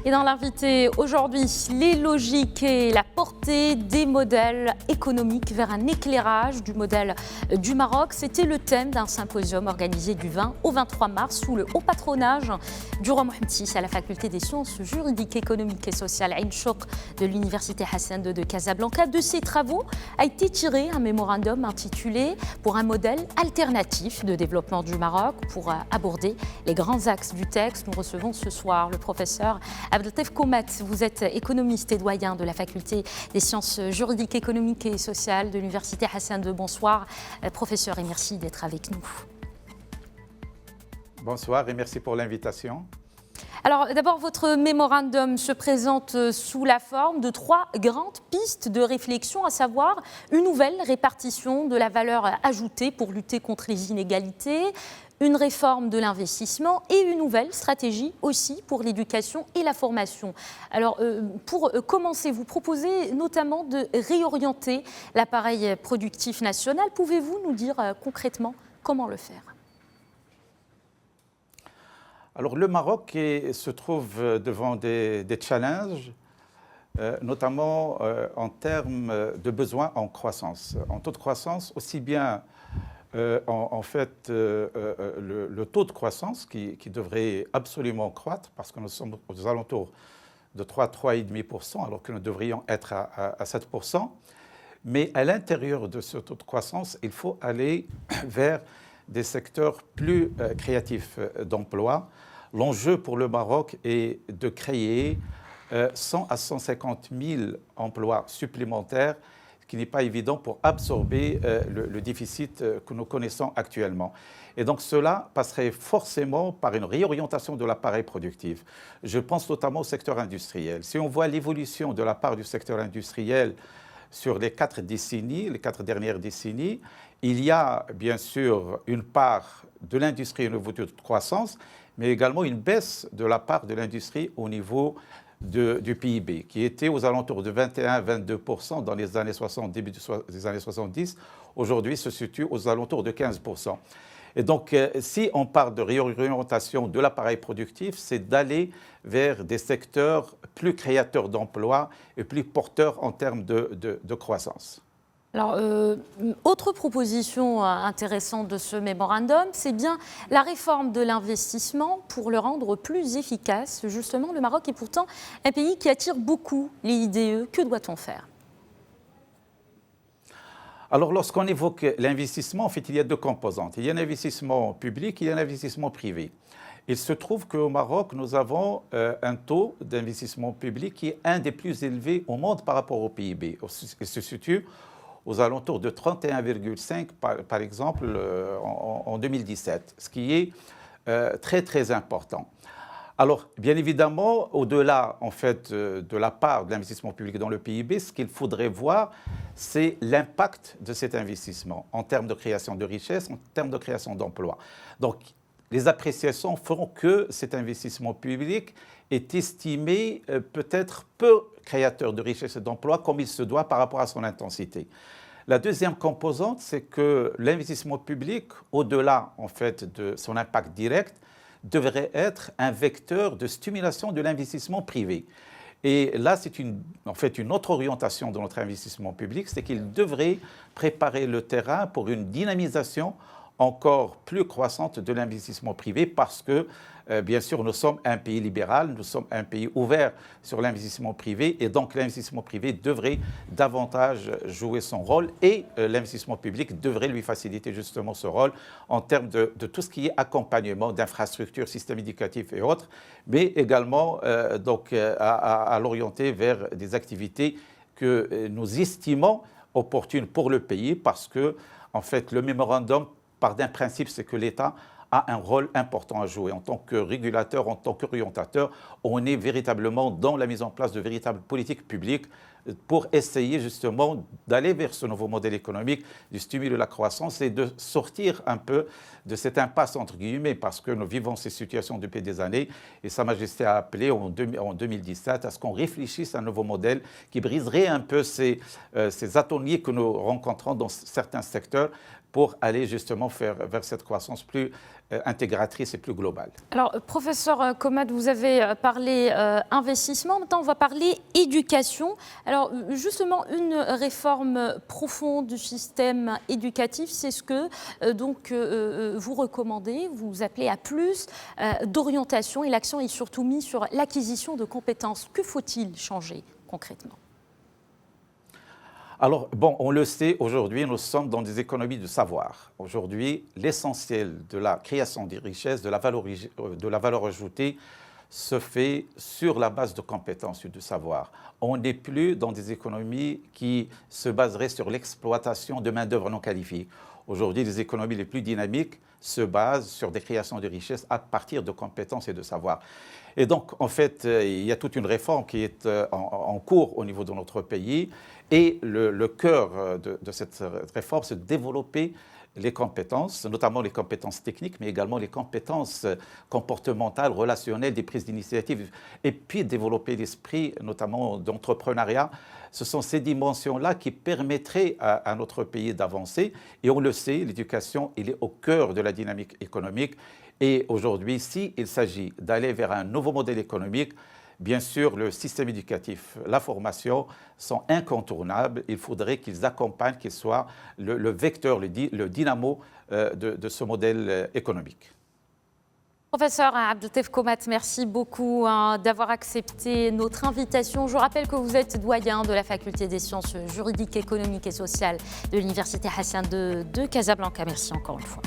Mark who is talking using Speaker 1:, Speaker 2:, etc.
Speaker 1: Et dans l'invité aujourd'hui, les logiques et la portée des modèles économiques vers un éclairage du modèle du Maroc. C'était le thème d'un symposium organisé du 20 au 23 mars sous le haut patronage du roi Mohamed VI à la faculté des sciences juridiques, économiques et sociales Ain Chouk de l'université Hassan II de Casablanca. De ces travaux a été tiré un mémorandum intitulé « Pour un modèle alternatif de développement du Maroc ». Pour aborder les grands axes du texte, nous recevons ce soir le professeur Abdeltef Koumet. Vous êtes économiste et doyen de la faculté des sciences juridiques, économiques et sociales de l'université Hassan II. Bonsoir, professeur, et merci d'être avec nous.
Speaker 2: Bonsoir et merci pour l'invitation.
Speaker 1: Alors d'abord, votre mémorandum se présente sous la forme de 3 grandes pistes de réflexion, à savoir une nouvelle répartition de la valeur ajoutée pour lutter contre les inégalités, une réforme de l'investissement et une nouvelle stratégie aussi pour l'éducation et la formation. Alors, pour commencer, vous proposez notamment de réorienter l'appareil productif national. Pouvez-vous nous dire concrètement comment le faire ?
Speaker 2: Alors, le Maroc se trouve devant des challenges, notamment en termes de besoins en croissance. En taux de croissance, aussi bien le taux de croissance qui devrait absolument croître parce que nous sommes aux alentours de 3,5%, alors que nous devrions être à 7%. Mais à l'intérieur de ce taux de croissance, il faut aller vers des secteurs plus créatifs d'emploi. L'enjeu pour le Maroc est de créer 100 à 150 000 emplois supplémentaires, ce qui n'est pas évident pour absorber le déficit que nous connaissons actuellement. Et donc cela passerait forcément par une réorientation de l'appareil productif. Je pense notamment au secteur industriel. Si on voit l'évolution de la part du secteur industriel sur les 4 dernières décennies, il y a bien sûr une part de l'industrie au niveau de croissance, mais également une baisse de la part de l'industrie au niveau du PIB, qui était aux alentours de 21-22% dans les années 60, début des années 70, aujourd'hui se situe aux alentours de 15%. Et donc, si on parle de réorientation de l'appareil productif, c'est d'aller vers des secteurs plus créateurs d'emplois et plus porteurs en termes de croissance.
Speaker 1: Alors, autre proposition intéressante de ce mémorandum, c'est bien la réforme de l'investissement pour le rendre plus efficace. Justement, le Maroc est pourtant un pays qui attire beaucoup les IDE. Que doit-on faire ?
Speaker 2: Alors, lorsqu'on évoque l'investissement, en fait, il y a 2 composantes. Il y a un investissement public et il y a un investissement privé. Il se trouve qu'au Maroc, nous avons un taux d'investissement public qui est un des plus élevés au monde par rapport au PIB. Il se situe aux alentours de 31,5 par exemple en 2017, ce qui est très très important. Alors, bien évidemment, au-delà en fait, de la part de l'investissement public dans le PIB, ce qu'il faudrait voir, c'est l'impact de cet investissement en termes de création de richesses, en termes de création d'emplois. Donc, les appréciations feront que cet investissement public est estimé peut-être peu créateur de richesses et d'emplois comme il se doit par rapport à son intensité. La deuxième composante, c'est que l'investissement public, au-delà en fait, de son impact direct, devrait être un vecteur de stimulation de l'investissement privé. Et là, c'est en fait une autre orientation de notre investissement public, c'est qu'il devrait préparer le terrain pour une dynamisation encore plus croissante de l'investissement privé parce que, bien sûr, nous sommes un pays libéral, nous sommes un pays ouvert sur l'investissement privé et donc l'investissement privé devrait davantage jouer son rôle et l'investissement public devrait lui faciliter justement ce rôle en termes de tout ce qui est accompagnement d'infrastructures, systèmes éducatifs et autres, mais également à l'orienter vers des activités que nous estimons opportunes pour le pays parce que, en fait, le mémorandum part d'un principe, c'est que l'État a un rôle important à jouer. En tant que régulateur, en tant qu'orientateur, on est véritablement dans la mise en place de véritables politiques publiques pour essayer justement d'aller vers ce nouveau modèle économique, de stimuler la croissance et de sortir un peu de cette impasse, entre guillemets, parce que nous vivons ces situations depuis des années et Sa Majesté a appelé en 2017 à ce qu'on réfléchisse à un nouveau modèle qui briserait un peu ces ateliers que nous rencontrons dans certains secteurs pour aller justement vers cette croissance plus intégratrice et plus globale.
Speaker 1: Alors, professeur Komad, vous avez parlé investissement, maintenant on va parler éducation. Alors, justement, une réforme profonde du système éducatif, c'est ce que vous recommandez, vous appelez à plus d'orientation et l'accent est surtout mis sur l'acquisition de compétences. Que faut-il changer concrètement ?
Speaker 2: Alors, bon, on le sait, aujourd'hui, nous sommes dans des économies de savoir. Aujourd'hui, l'essentiel de la création des richesses, de la valeur ajoutée, se fait sur la base de compétences et de savoir. On n'est plus dans des économies qui se baseraient sur l'exploitation de main-d'œuvre non qualifiée. Aujourd'hui, les économies les plus dynamiques se basent sur des créations de richesses à partir de compétences et de savoir. Et donc, en fait, il y a toute une réforme qui est en cours au niveau de notre pays. Et le cœur de cette réforme, c'est de développer les compétences, notamment les compétences techniques, mais également les compétences comportementales, relationnelles, des prises d'initiative, et puis développer l'esprit, notamment d'entrepreneuriat. Ce sont ces dimensions-là qui permettraient à notre pays d'avancer. Et on le sait, l'éducation, elle est au cœur de la dynamique économique. Et aujourd'hui, s'il s'agit d'aller vers un nouveau modèle économique, bien sûr, le système éducatif, la formation sont incontournables. Il faudrait qu'ils accompagnent, qu'ils soient le vecteur, le dynamo de ce modèle économique.
Speaker 1: Professeur Abdeltef Komad, merci beaucoup d'avoir accepté notre invitation. Je rappelle que vous êtes doyen de la faculté des sciences juridiques, économiques et sociales de l'Université Hassan II de Casablanca. Merci encore une fois.